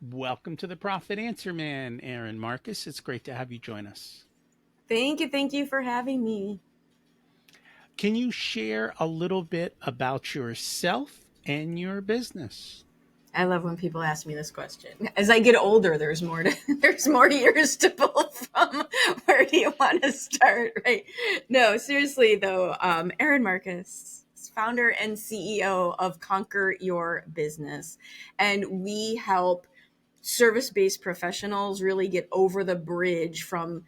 Welcome to the Profit Answer Man, Erin Marcus. It's great to have you join us. Thank you. Thank you for having me. Can you share a little bit about yourself and your business? I love when people ask me this question. As I get older, there's more years to pull from. Where do you want to start? Right? No, seriously though, Erin Marcus, founder and CEO of Conquer Your Business, and we help service-based professionals really get over the bridge from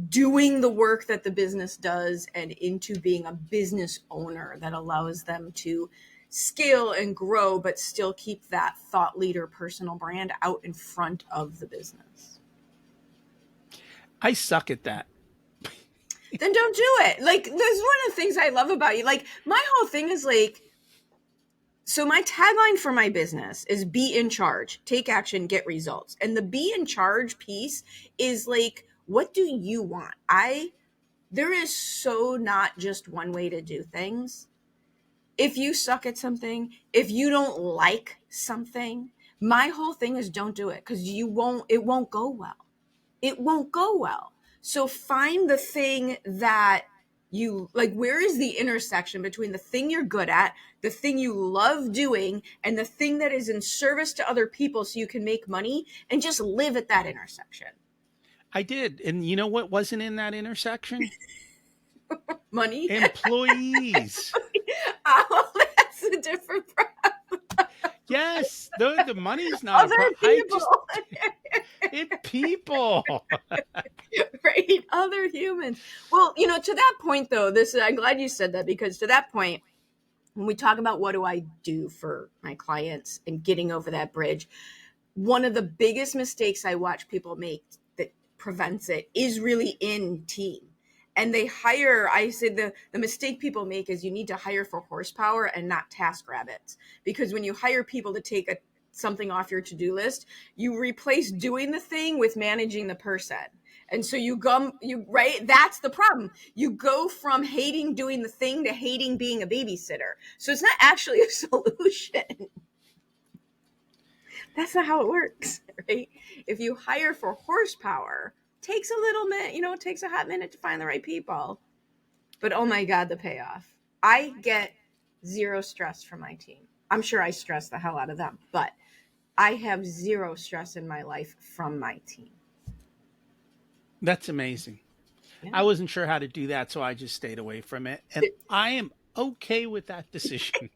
doing the work that the business does and into being a business owner that allows them to scale and grow, but still keep that thought leader personal brand out in front of the business. I suck at that. Then don't do it. Like, there's one of the things I love about you. Like, my whole thing is like, so my tagline for my business is be in charge, take action, get results. And the be in charge piece is like, what do you want? There is so not just one way to do things. If you suck at something, if you don't like something, my whole thing is don't do it because it won't go well. It won't go well. So find the thing that you like. Where is the intersection between the thing you're good at, the thing you love doing, and the thing that is in service to other people so you can make money and just live at that intersection? I did. And you know what wasn't in that intersection? Money. Employees. Oh, that's a different problem. Yes, the money's not a Other problem. people. It people. Right? Other humans. Well, to that point though, I'm glad you said that, because to that point, when we talk about what do I do for my clients and getting over that bridge, one of the biggest mistakes I watch people make that prevents it is really in team. And I say the mistake people make is you need to hire for horsepower and not task rabbits. Because when you hire people to take something off your to-do list, you replace doing the thing with managing the person. And so right? That's the problem. You go from hating doing the thing to hating being a babysitter. So it's not actually a solution. That's not how it works, right? If you hire for horsepower, takes a little minute, it takes a hot minute to find the right people. But oh my God, the payoff. I get zero stress from my team. I'm sure I stress the hell out of them, but I have zero stress in my life from my team. That's amazing. Yeah. I wasn't sure how to do that, so I just stayed away from it. And I am okay with that decision.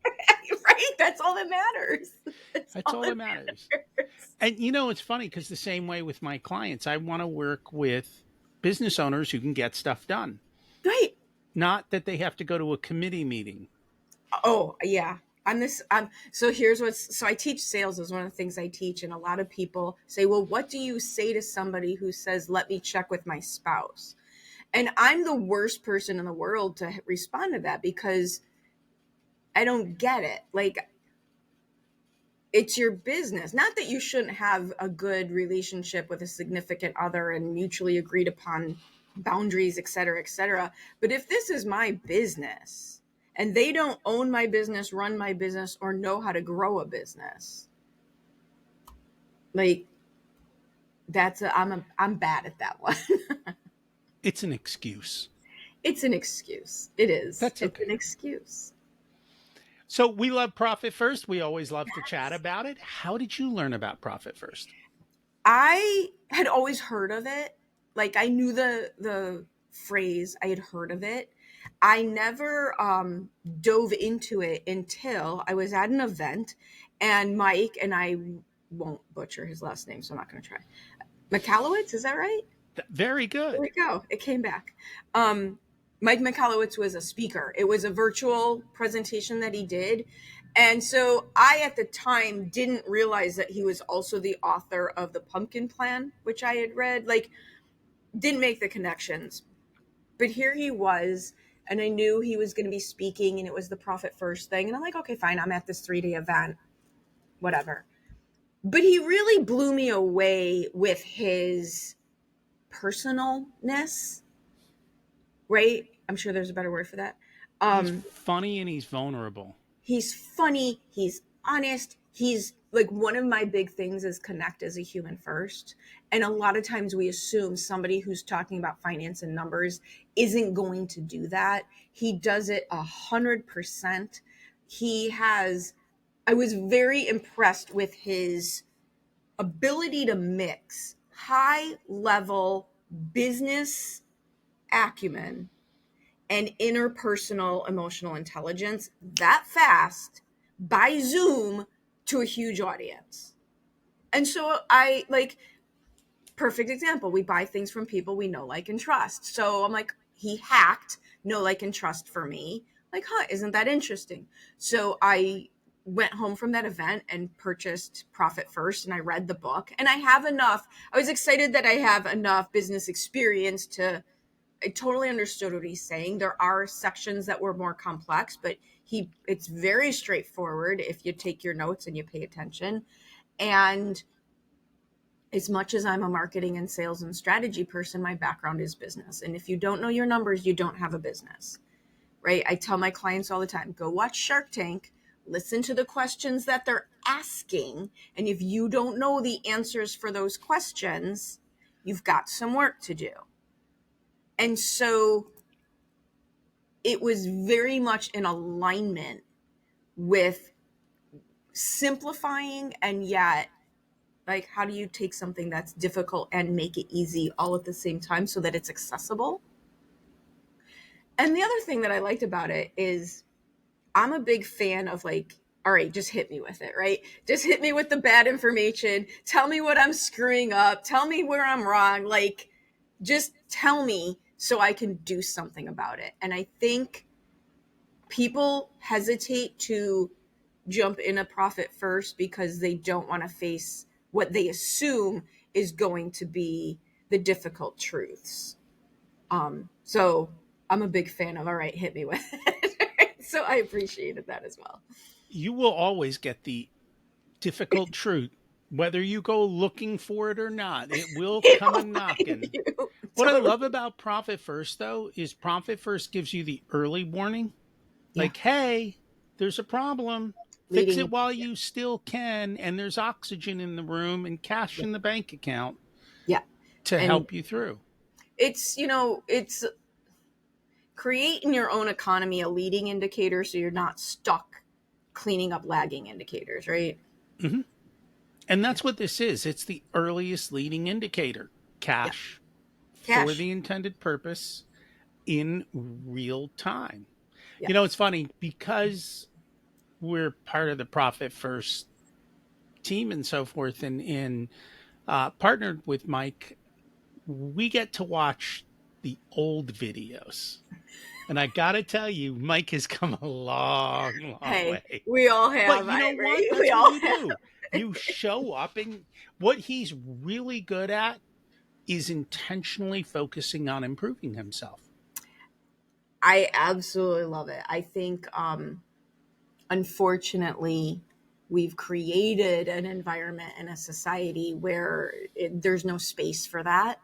Right? That's all that matters. That's That's all all that that matters. matters. And it's funny because the same way with my clients, I want to work with business owners who can get stuff done. Right. Not that they have to go to a committee meeting. Oh, yeah. So I teach sales is one of the things I teach. And a lot of people say, well, what do you say to somebody who says, let me check with my spouse? And I'm the worst person in the world to respond to that because I don't get it. Like, it's your business. Not that you shouldn't have a good relationship with a significant other and mutually agreed upon boundaries, et cetera, et cetera. But if this is my business and they don't own my business, run my business, or know how to grow a business, like I'm bad at that one. It's an excuse. It's an excuse. It is. That's It's okay. an excuse. So we love Profit First. We always love to chat about it. How did you learn about Profit First? I had always heard of it. Like, I knew the phrase. I had heard of it. I never dove into it until I was at an event, and Mike, and I won't butcher his last name, so I'm not going to try. Michalowicz, is that right? Very There we good. go. It came back. Mike Michalowicz was a speaker. It was a virtual presentation that he did. And so I, at the time, didn't realize that he was also the author of The Pumpkin Plan, which I had read. Like, didn't make the connections. But here he was, and I knew he was going to be speaking, and it was the Profit First thing. And I'm like, okay, fine. I'm at this 3-day event, whatever. But he really blew me away with his personalness, right? I'm sure there's a better word for that. He's Um, funny and he's vulnerable. he's funny. He's honest. he's like, one of my big things is connect as a human first. And a lot of times we assume somebody who's talking about finance and numbers isn't going to do that. He does it 100%. He has, I was very impressed with his ability to mix high level business acumen and interpersonal emotional intelligence that fast by Zoom to a huge audience. And so I like, perfect example, we buy things from people we know, like, and trust. So I'm like, he hacked know, like, and trust for me. Like, huh, isn't that interesting? So I went home from that event and purchased Profit First, and I read the book, and I have enough. I was excited that I have enough business experience to, I totally understood what he's saying. There are sections that were more complex, but it's very straightforward if you take your notes and you pay attention. And as much as I'm a marketing and sales and strategy person, my background is business. And if you don't know your numbers, you don't have a business, right? I tell my clients all the time, go watch Shark Tank, listen to the questions that they're asking. And if you don't know the answers for those questions, you've got some work to do. And so it was very much in alignment with simplifying, and yet, like, how do you take something that's difficult and make it easy all at the same time so that it's accessible? And the other thing that I liked about it is I'm a big fan of, like, all right, just hit me with it, right? Just hit me with the bad information. Tell me what I'm screwing up. Tell me where I'm wrong. Like, just tell me so I can do something about it. And I think people hesitate to jump in a Profit First because they don't want to face what they assume is going to be the difficult truths. So I'm a big fan of, all right, hit me with it. So I appreciated that as well. You will always get the difficult truth, whether you go looking for it or not. It will come a It'll find knocking. you. What I Totally. love about Profit First, though, is Profit First gives you the early warning. Yeah. Like, hey, there's a problem. Fix Leading. it while you still can. And there's oxygen in the room and cash Yeah. in the bank account Yeah. to And help you through. it's creating your own economy a leading indicator so you're not stuck cleaning up lagging indicators, right? Hmm. And Yeah. that's what this is. It's the earliest leading indicator, Yeah. cash for Cash. the intended purpose in real time. Yeah. You know, it's funny because we're part of the Profit First team and so forth, and partnered with Mike, we get to watch the old videos. And I got to tell you, Mike has come a long, long Hey, way. we all But have, you know what? right? We That's what all you have. do. You show up, and what he's really good at is intentionally focusing on improving himself. I absolutely love it. I think, unfortunately, we've created an environment and a society where there's no space for that.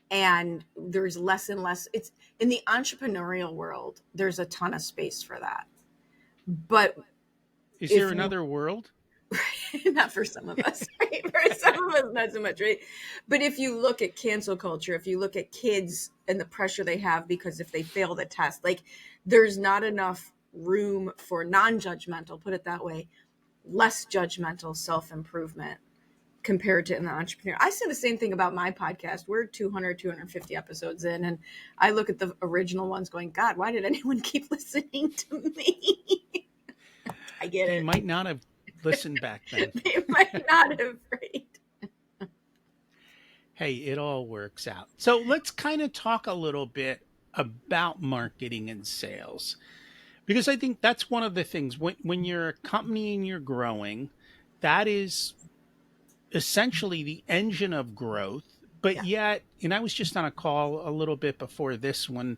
And there's less and less. It's in the entrepreneurial world, there's a ton of space for that. But Is there if you, another world? not for some of us, right? For some of us, not so much, right? But if you look at cancel culture, if you look at kids and the pressure they have because if they fail the test, like, there's not enough room for non-judgmental, put it that way, less judgmental self-improvement compared to in the entrepreneur. I say the same thing about my podcast. We're 250 episodes in, and I look at the original ones going, God, why did anyone keep listening to me? I get They it. might not have listened back then. They might not have, right? Hey, it all works out. So let's kind of talk a little bit about marketing and sales, because I think that's one of the things when you're a company and you're growing, that is essentially the engine of growth. But Yeah. yet, and I was just on a call a little bit before this one,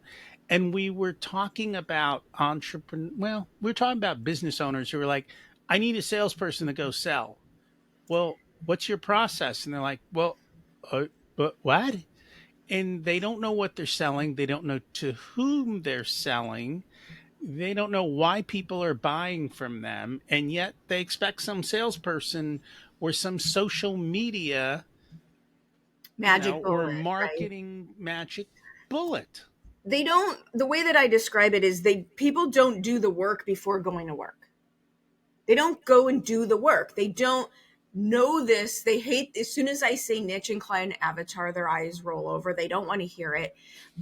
and we were talking about well, we were talking about business owners who were like, I need a salesperson to go sell. Well, what's your process? And they're like, well, uh, but what? And they don't know what they're selling. They don't know to whom they're selling. They don't know why people are buying from them, and yet they expect some salesperson or some social media, Magic or bullet, right? marketing magic bullet. They don't, the way that I describe it is people don't do the work before going to work. They don't go and do the work. They don't know this. They hate, as soon as I say niche and client avatar, their eyes roll over. They don't want to hear it.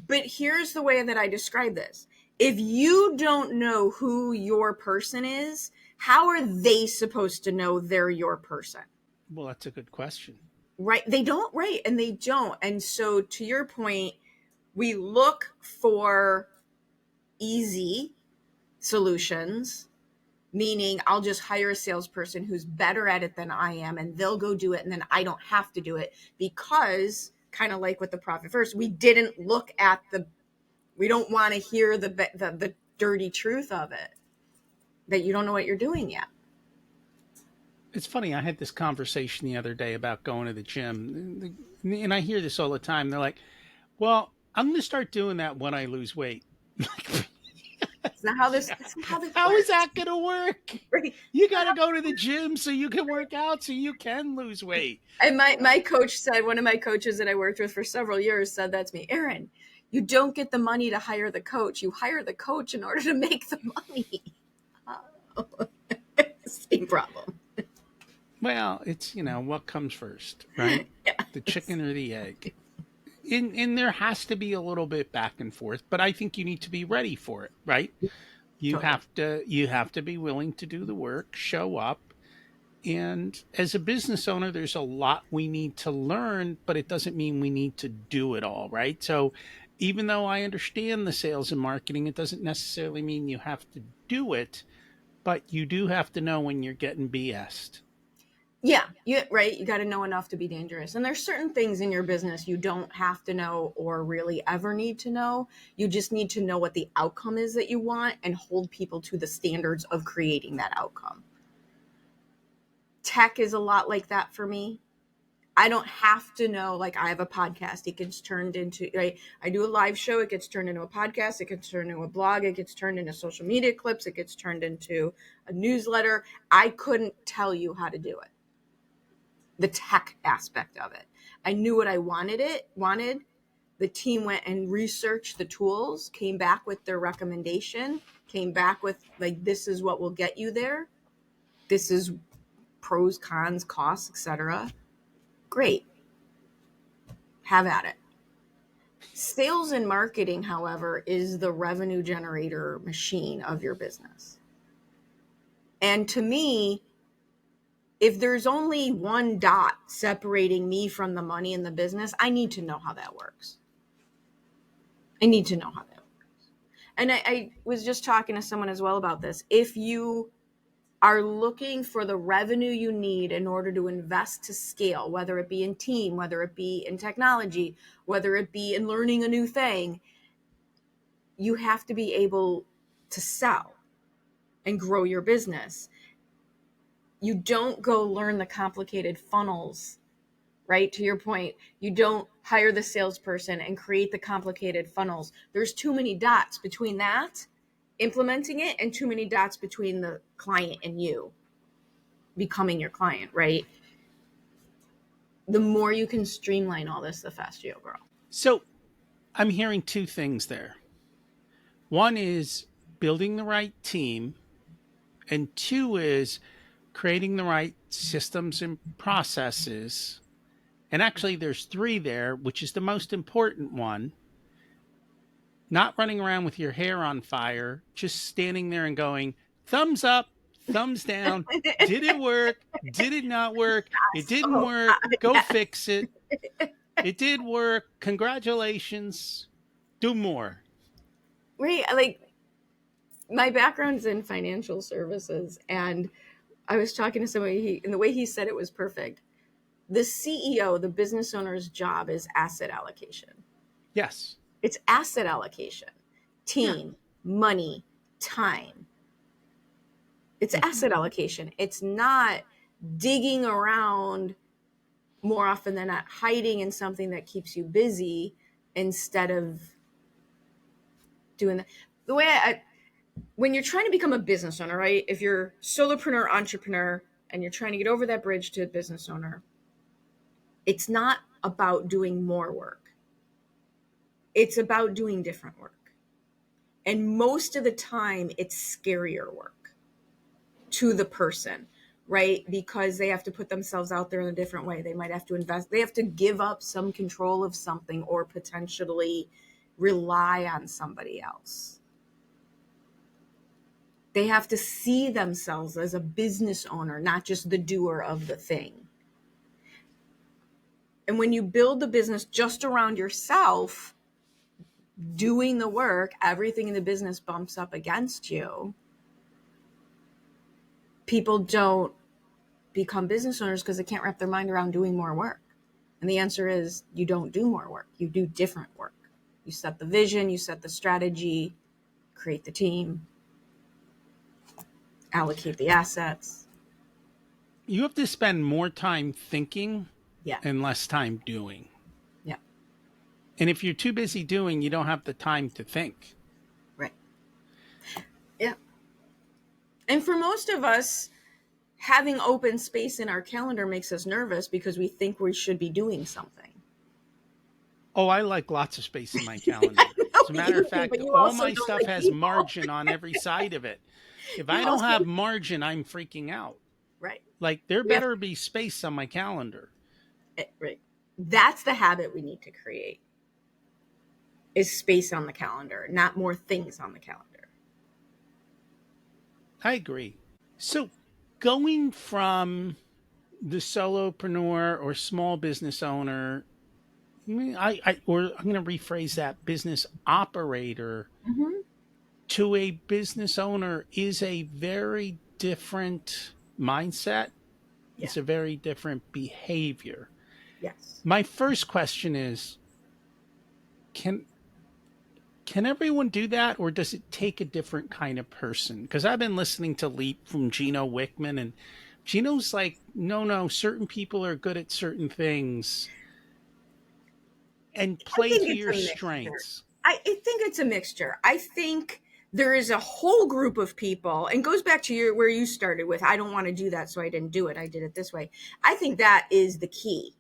But here's the way that I describe this. If you don't know who your person is, how are they supposed to know they're your person? Well, that's a good question. Right? They don't, right? And they don't. And so, to your point, we look for easy solutions, meaning I'll just hire a salesperson who's better at it than I am, and they'll go do it, and then I don't have to do it, because, kind of like with the profit first, we didn't look at we don't want to hear the dirty truth of it, that you don't know what you're doing yet. It's funny. I had this conversation the other day about going to the gym, and I hear this all the time. They're like, "Well, I'm going to start doing that when I lose weight." That's not how this How is works. that going to work? Right? You got to go to the gym so you can work out so you can lose weight. And my coach said, one of my coaches that I worked with for several years said that to me, Erin, you don't get the money to hire the coach. You hire the coach in order to make the money. Oh, same problem. Well, it's, what comes first, right? The Yes. chicken or the egg. And there has to be a little bit back and forth, but I think you need to be ready for it, right? Totally. You have to be willing to do the work, show up. And as a business owner, there's a lot we need to learn, but it doesn't mean we need to do it all, right? So even though I understand the sales and marketing, it doesn't necessarily mean you have to do it, but you do have to know when you're getting BS'd. Yeah, right. You got to know enough to be dangerous. And there's certain things in your business you don't have to know or really ever need to know. You just need to know what the outcome is that you want and hold people to the standards of creating that outcome. Tech is a lot like that for me. I don't have to know, like, I have a podcast. It gets turned into, right? I do a live show. It gets turned into a podcast. It gets turned into a blog. It gets turned into social media clips. It gets turned into a newsletter. I couldn't tell you how to do it. The tech aspect of it. I knew what I wanted. The team went and researched the tools, came back with their recommendation, came back with, like, this is what will get you there. This is pros, cons, costs, etc. Great. Have at it. Sales and marketing, however, is the revenue generator machine of your business. And to me, if there's only one dot separating me from the money in the business, I need to know how that works. I need to know how that works. And I was just talking to someone as well about this. If you are looking for the revenue you need in order to invest to scale, whether it be in team, whether it be in technology, whether it be in learning a new thing, you have to be able to sell and grow your business. You don't go learn the complicated funnels, right? To your point, you don't hire the salesperson and create the complicated funnels. There's too many dots between that, implementing it, and too many dots between the client and you becoming your client, right? The more you can streamline all this, the faster you'll grow. So I'm hearing two things there. One is building the right team, and two is creating the right systems and processes. And actually, there's three there, which is the most important one. Not running around with your hair on fire, just standing there and going, thumbs up, thumbs down. Did it work? Did it not work? It didn't Oh, work. Go yes. fix it. It did work. Congratulations. Do more. Right. Like, my background's in financial services, and I was talking to somebody, and the way he said it was perfect. The CEO, the business owner's job is asset allocation. Yes. It's asset allocation, Yeah. team, money, time. It's Hmm. asset allocation. It's not digging around, more often than not, hiding in something that keeps you busy instead of doing that. The way when you're trying to become a business owner, right? If you're solopreneur, entrepreneur, and you're trying to get over that bridge to a business owner, it's not about doing more work. It's about doing different work. And most of the time, it's scarier work to the person, right? Because they have to put themselves out there in a different way. They might have to invest, they have to give up some control of something or potentially rely on somebody else. They have to see themselves as a business owner, not just the doer of the thing. And when you build the business just around yourself, doing the work, everything in the business bumps up against you. People don't become business owners because they can't wrap their mind around doing more work. And the answer is you don't do more work. You do different work. You set the vision, you set the strategy, create the team, allocate the assets. You have to spend more time thinking Yeah. and less time doing. Yeah. And if you're too busy doing, you don't have the time to think. Right. Yeah. And for most of us, having open space in our calendar makes us nervous because we think we should be doing something. Oh, I like lots of space in my calendar. No, As a matter you of do, fact, but you all also my don't stuff like has people. margin on every side of it. If You I don't also, have margin, I'm freaking out. right. Like, there We have, better be space on my calendar. right. That's the habit we need to create, is space on the calendar, not more things on the calendar. I agree. So, going from the solopreneur or small business owner, or I'm going to rephrase that, business operator Mm-hmm. to a business owner is a very different mindset. Yeah. It's a very different behavior. Yes. My first question is, can can everyone do that, or does it take a different kind of person? Because I've been listening to Leap from Gino Wickman, and Gino's like, no, certain people are good at certain things and I play think to it's your a mixture. strengths. I think it's a mixture. I think there is a whole group of people, and goes back to where you started with, I don't want to do that, so I didn't do it. I did it this way. I think that is the key.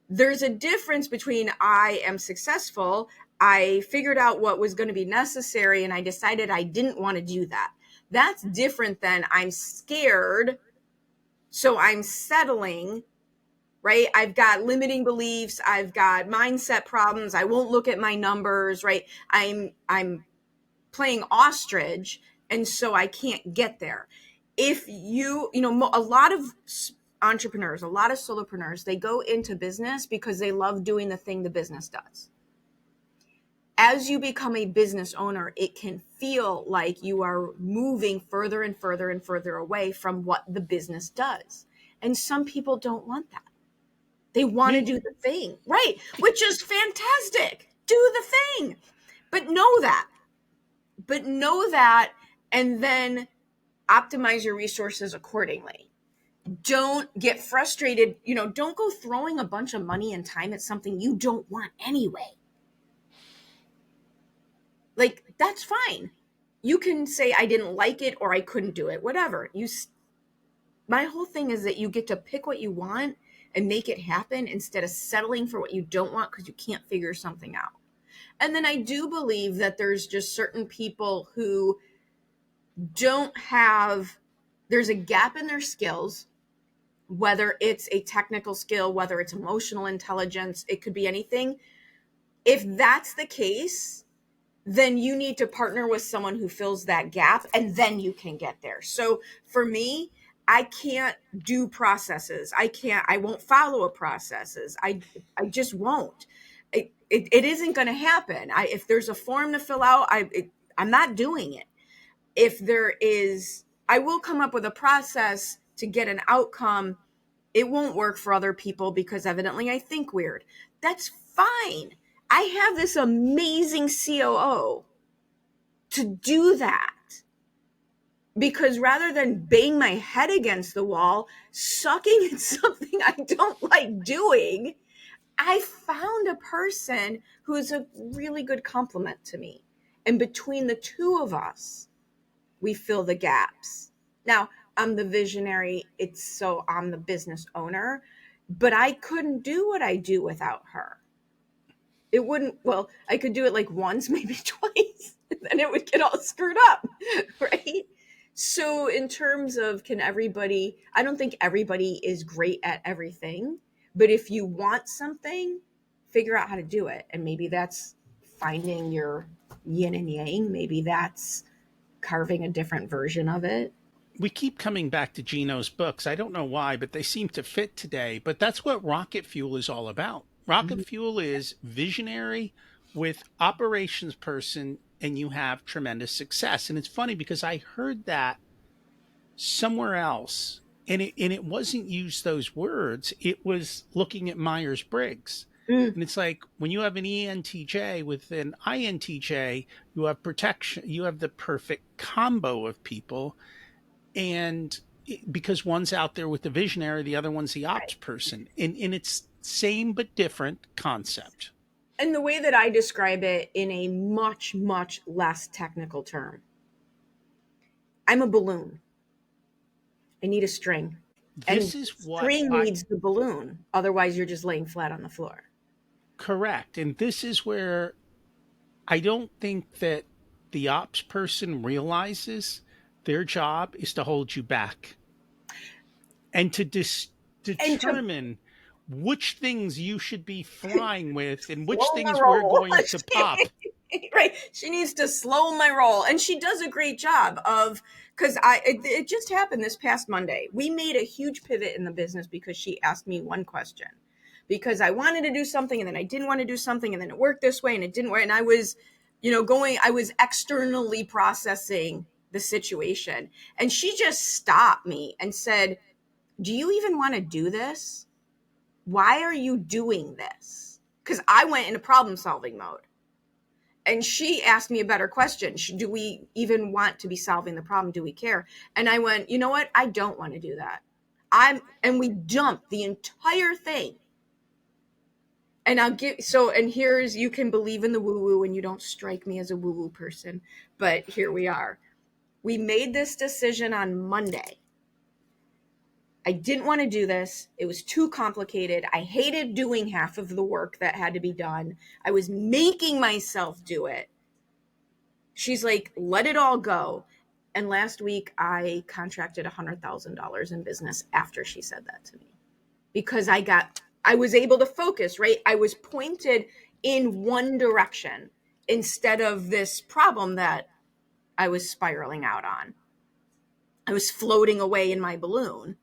There's a difference between I am successful, I figured out what was going to be necessary, and I decided I didn't want to do that. That's different than I'm scared, so I'm settling, right? I've got limiting beliefs, I've got mindset problems, I won't look at my numbers, right? I'm playing ostrich, and so I can't get there. If a lot of entrepreneurs, a lot of solopreneurs, they go into business because they love doing the thing the business does. As you become a business owner, it can feel like you are moving further and further and further away from what the business does. And some people don't want that. They want to Me, do the thing, right? Which is fantastic. Do the thing. But know that. But know that, and then optimize your resources accordingly. Don't get frustrated. Don't go throwing a bunch of money and time at something you don't want anyway. Like, that's fine. You can say, I didn't like it or I couldn't do it, whatever. My whole thing is that you get to pick what you want and make it happen instead of settling for what you don't want because you can't figure something out. And then I do believe that there's just certain people who don't have, there's a gap in their skills, whether it's a technical skill, whether it's emotional intelligence, it could be anything. If that's the case, then you need to partner with someone who fills that gap, and then you can get there. So for me, I can't do processes. I won't follow processes. I just won't. It isn't going to happen. If there's a form to fill out, I'm not doing it. If there is, I will come up with a process to get an outcome. It won't work for other people because evidently I think weird. That's fine. I have this amazing COO to do that, because rather than bang my head against the wall, sucking at something I don't like doing, I found a person who is a really good complement to me. And between the two of us, we fill the gaps. Now, I'm the visionary, so I'm the business owner, but I couldn't do what I do without her. It wouldn't, well, I could do it like once, maybe twice, and then it would get all screwed up, right? So, in terms of I don't think everybody is great at everything, but if you want something, figure out how to do it. And maybe that's finding your yin and yang, maybe that's carving a different version of it. We keep coming back to Gino's books. I don't know why, but they seem to fit today. But that's what Rocket Fuel is all about. Rocket Mhm. Fuel is visionary with operations person, and you have tremendous success. And it's funny because I heard that somewhere else, and it wasn't used those words. It was looking at Myers Briggs. Mm, And it's like when you have an ENTJ with an INTJ, you have protection, you have the perfect combo of people. And because one's out there with the visionary, the other one's the ops right. person. And it's same but different concept. And the way that I describe it in a much, much less technical term, I'm a balloon. I need a string. This And is what string I needs the balloon. Otherwise, you're just laying flat on the floor. correct. And this is where I don't think that the ops person realizes their job is to hold you back and to And to determine which things you should be flying with and which slow my things we're roll. going to pop. Right. She needs to slow my roll. And she does a great job of, because it just happened this past Monday. We made a huge pivot in the business because she asked me one question. Because I wanted to do something and then I didn't want to do something and then it worked this way and it didn't work. And I was, I was externally processing the situation. And she just stopped me and said, "Do you even want to do this? Why are you doing this?" Because I went into problem solving mode. And she asked me a better question. Do we even want to be solving the problem? Do we care? And I went, you know what? I don't want to do that. And we dumped the entire thing. And and here's, you can believe in the woo woo and you don't strike me as a woo woo person, but here we are. We made this decision on Monday. I didn't want to do this. It was too complicated. I hated doing half of the work that had to be done. I was making myself do it. She's like, let it all go. And last week I contracted $100,000 in business after she said that to me, because I was able to focus, right? I was pointed in one direction instead of this problem that I was spiraling out on. I was floating away in my balloon.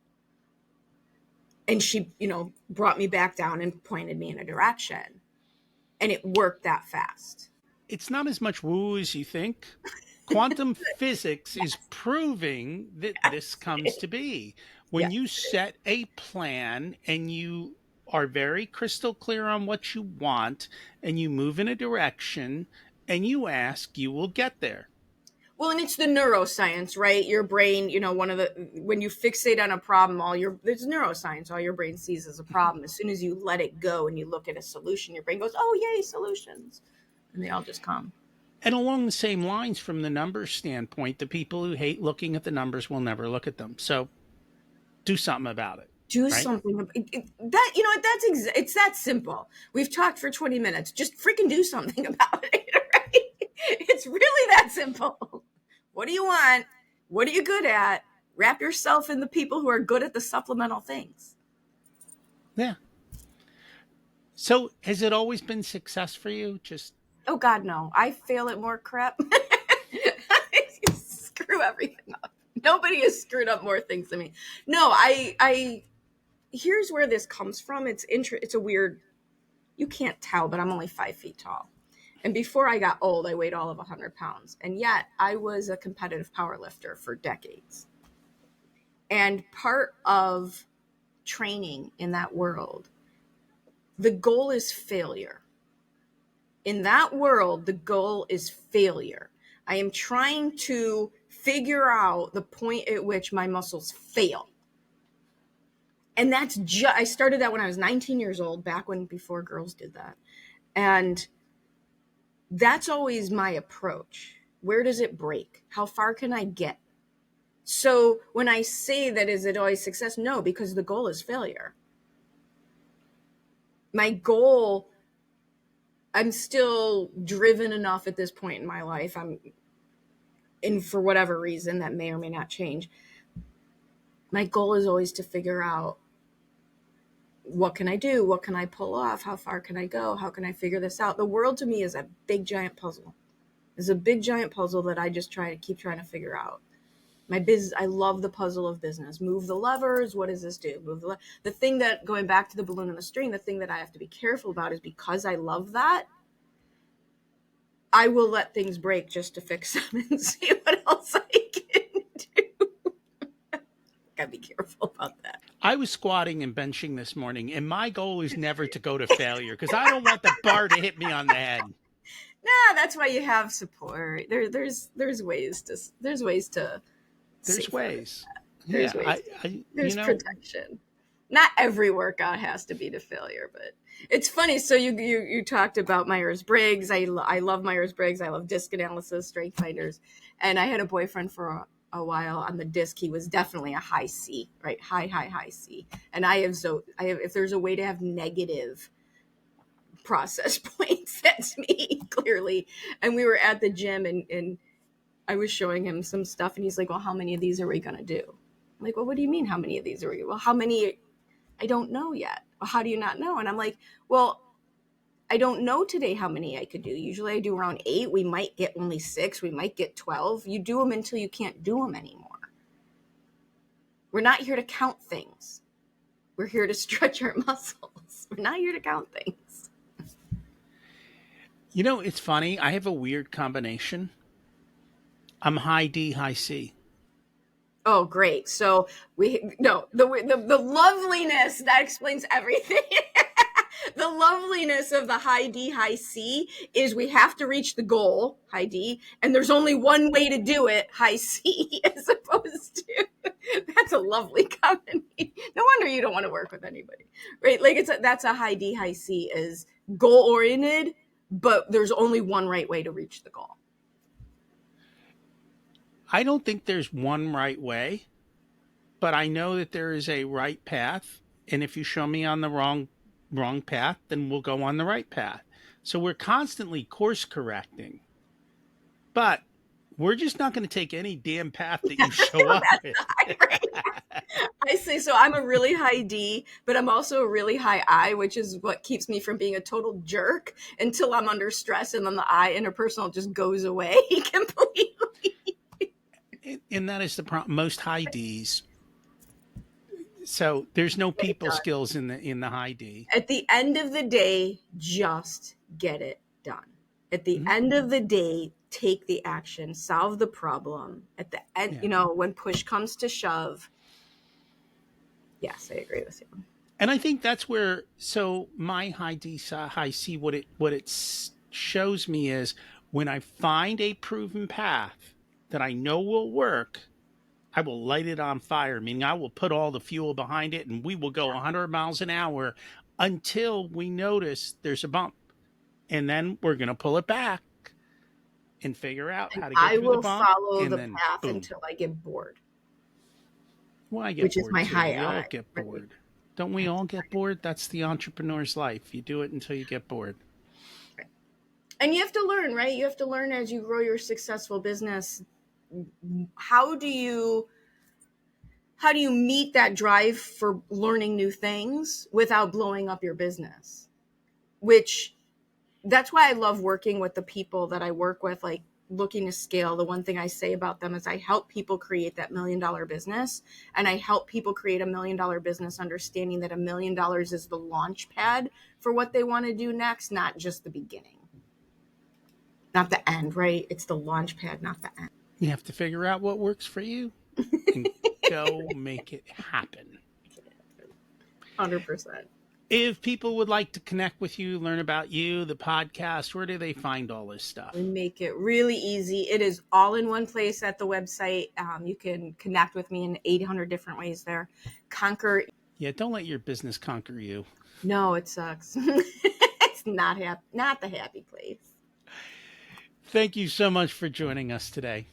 And she, brought me back down and pointed me in a direction. And it worked that fast. It's not as much woo as you think. Quantum physics is proving that this comes to be. Yeah. When you set a plan and you are very crystal clear on what you want and you move in a direction and you ask, you will get there. Well, and it's the neuroscience, right? Your brain, when you fixate on a problem, there's neuroscience. All your brain sees is a problem. As soon as you let it go and you look at a solution, your brain goes, "Oh, yay, solutions." And they all just come. And along the same lines, from the numbers standpoint, the people who hate looking at the numbers will never look at them. So do something about it, Do right? something it's that simple. We've talked for 20 minutes. Just freaking do something about it, right? It's really that simple. What do you want? What are you good at? Wrap yourself in the people who are good at the supplemental things. Yeah. So has it always been success for you? Just Oh God, no. I fail at more crap. I screw everything up. Nobody has screwed up more things than me. No, I here's where this comes from. It's a weird, you can't tell, but I'm only 5 feet tall. And before I got old, I weighed all of 100 pounds. And yet I was a competitive power lifter for decades. And part of training in that world, the goal is failure. In that world, the goal is failure. I am trying to figure out the point at which my muscles fail. And I started that when I was 19 years old, before girls did that. And that's always my approach. Where does it break? How far can I get? So when I say that, is it always success? No, because the goal is failure. My goal, I'm still driven enough at this point in my life. And for whatever reason that may or may not change, my goal is always to figure out, what can I do? What can I pull off? How far can I go? How can I figure this out? The world to me is a big giant puzzle. It's a big giant puzzle that I just keep trying to figure out. My business, I love the puzzle of business. Move the levers. What does this do? Move the thing that, going back to the balloon and the string, the thing that I have to be careful about is, because I love that, I will let things break just to fix them and see what else I can do. Gotta be careful about that. I was squatting and benching this morning, and my goal is never to go to failure because I don't want the bar to hit me on the head. Nah, that's why you have support. There's ways to There's ways. There's Yeah, ways. There's protection. Not every workout has to be to failure, but it's funny. So you talked about Myers-Briggs. I love Myers-Briggs. I love disc analysis, strength finders, and I had a boyfriend for a while on the disc. He was definitely a high C, right? High C. And I have if there's a way to have negative process points, that's me, clearly. And we were at the gym, and I was showing him some stuff, and he's like, well, how many of these are we going to do? I'm like, well, what do you mean, how many of these are we? Well, how many? I don't know yet. Well, how do you not know? And I'm like, well, I don't know today how many I could do. Usually I do around 8. We might get only 6. We might get 12. You do them until you can't do them anymore. We're not here to count things. We're here to stretch our muscles. We're not here to count things. It's funny. I have a weird combination. I'm high D, high C. Oh, great. So the loveliness that explains everything. The loveliness of the high D, high C is we have to reach the goal, high D, and there's only one way to do it, high C, as opposed to, that's a lovely combination. No wonder you don't want to work with anybody, right? Like that's a high D, high C is goal oriented, but there's only one right way to reach the goal. I don't think there's one right way, but I know that there is a right path. And if you show me on the wrong path, then we'll go on the right path. So we're constantly course correcting. But we're just not going to take any damn path that you show up with. I say, so I'm a really high D, but I'm also a really high I, which is what keeps me from being a total jerk until I'm under stress, and then the I interpersonal just goes away completely. And that is the problem. Most high Ds. So there's no people skills in the high D. At the end of the day, just get it done. At the end of the day, take the action, solve the problem. At the end, when push comes to shove. Yes, I agree with you. And I think that's where, so my high D, high C, what it shows me is when I find a proven path that I know will work, I will light it on fire, meaning I will put all the fuel behind it, and we will go 100 miles an hour until we notice there's a bump. And then we're going to pull it back and figure out how to get through the bump. I will follow the then, path boom. until I get bored. Well, I get which bored is my too. high We all I, get right? bored. Don't we all get bored? That's the entrepreneur's life. You do it until you get bored. And you have to learn, right? You have to learn as you grow your successful business. How do you meet that drive for learning new things without blowing up your business? Which, that's why I love working with the people that I work with, like looking to scale. The one thing I say about them is I help people create that $1 million business, and I help people create a $1 million business understanding that $1 million is the launch pad for what they want to do next, not just the beginning. Not the end, right? It's the launch pad, not the end. You have to figure out what works for you and go make it happen. 100%. If people would like to connect with you, learn about you, the podcast, where do they find all this stuff? We make it really easy. It is all in one place at the website. You can connect with me in 800 different ways there. Conquer. Yeah, don't let your business conquer you. No, it sucks. It's not the happy place. Thank you so much for joining us today.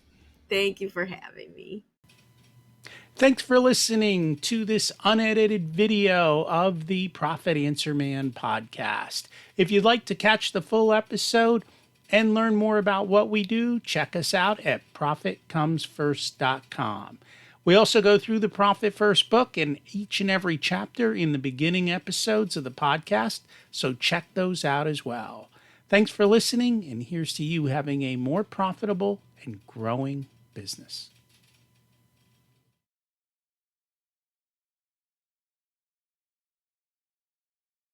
Thank you for having me. Thanks for listening to this unedited video of the Profit Answer Man podcast. If you'd like to catch the full episode and learn more about what we do, check us out at profitcomesfirst.com. We also go through the Profit First book in each and every chapter in the beginning episodes of the podcast, so check those out as well. Thanks for listening, and here's to you having a more profitable and growing business.